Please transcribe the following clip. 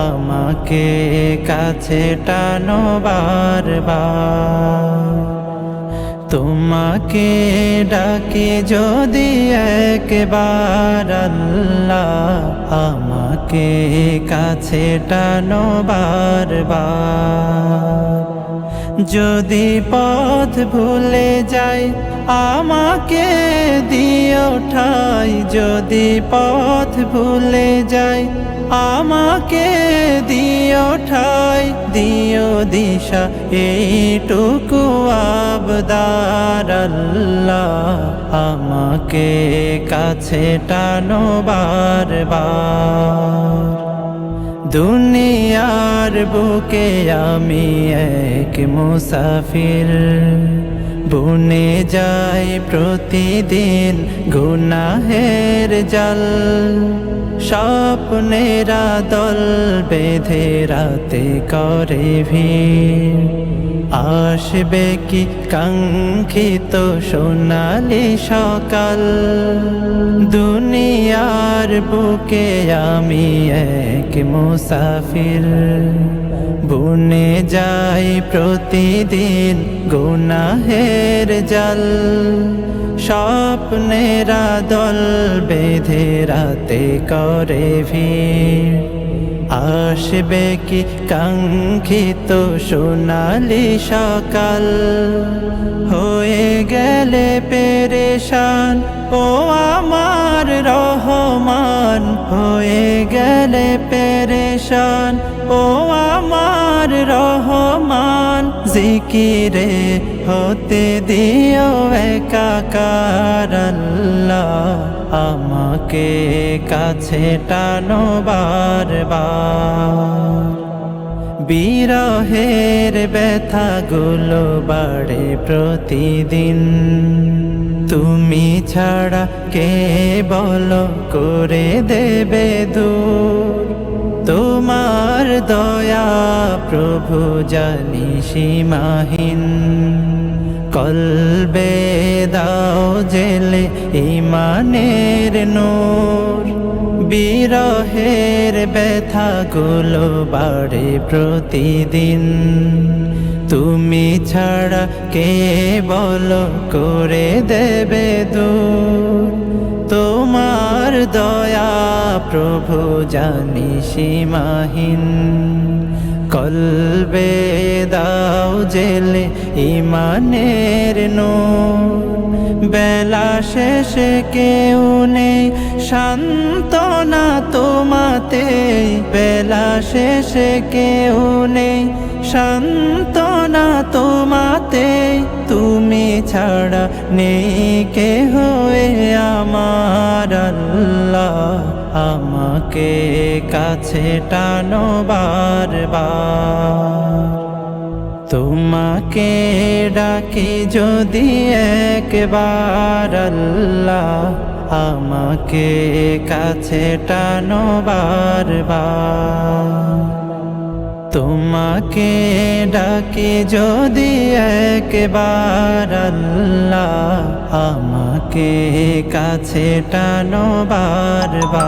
আমাকে কাছে টানো বারবার। তোমাকে ডাকি যদি একবার আল্লাহ, আমাকে কাছে টানো বারবার। যদি পথ ভুলে যাই আমাকে দিও ঠাই, যদি পথ ভুলে যাই আমাকে দিও ঠাই, দিও দিশা এইটুকু আবদার আল্লাহ, আমাকে কাছে টানো বারবার। দুনিয়ার বুকে আমি এক মুসাফির, বুনে যাই প্রতিদিন গুনাহের জাল। স্বপ্নেরা দল বেঁধে রাতে করে ভিড়, আসবে কি কাঙ্ক্ষিত সোনালি সকাল। দুনিয়ার বুকে আমি এক মুসাফির, বুনে যাই প্রতিদিন গুনাহের জাল। স্বপ্নেরা দল বেঁধে রাতে করে ভিড়, আসবে কি কাঙ্ক্ষিত সোনালি সকাল। হয়ে গেলে পেরেশান ও আমার রহমান, হয়ে গেলে পেরেশান ও আমার রহমান। জিকিরে হতে দিও একাকার আল্লাহ, আমাকে কাছে টানো বারবার। বিরহের ব্যথাগুলো বাড়ে প্রতিদিন, তুমি ছাড়া কে বলো করে দেবে দূর। তোমার দয়া প্রভু জানি সীমাহীন, কলবে দাও জেলে ঈমানের নূর। বিরহের ব্যথাগুলো বাড়ে প্রতিদিন, তুমি ছাড়া কে বলো করে দেবে দূর। তোমার দয়া প্রভু জানি সীমাহীন, কলবে দাও জেলে ঈমানের নূর। বেলা শেষে কেউ নেই সান্ত্বনা তোমাতে, বেলা শেষে কেউ নেই সান্ত্বনা তোমাতে। তুমি ছাড়া নেই কেহ আমার আল্লাহ, আমাকে কাছে টানো বারবার। তোমাকে ডাকি যদি একবার আল্লাহ, আমাকে কাছে টানো বারবার। তোমাকে ডাকি যদি একবার আল্লাহ, আমাকে কাছে টানো বারবার।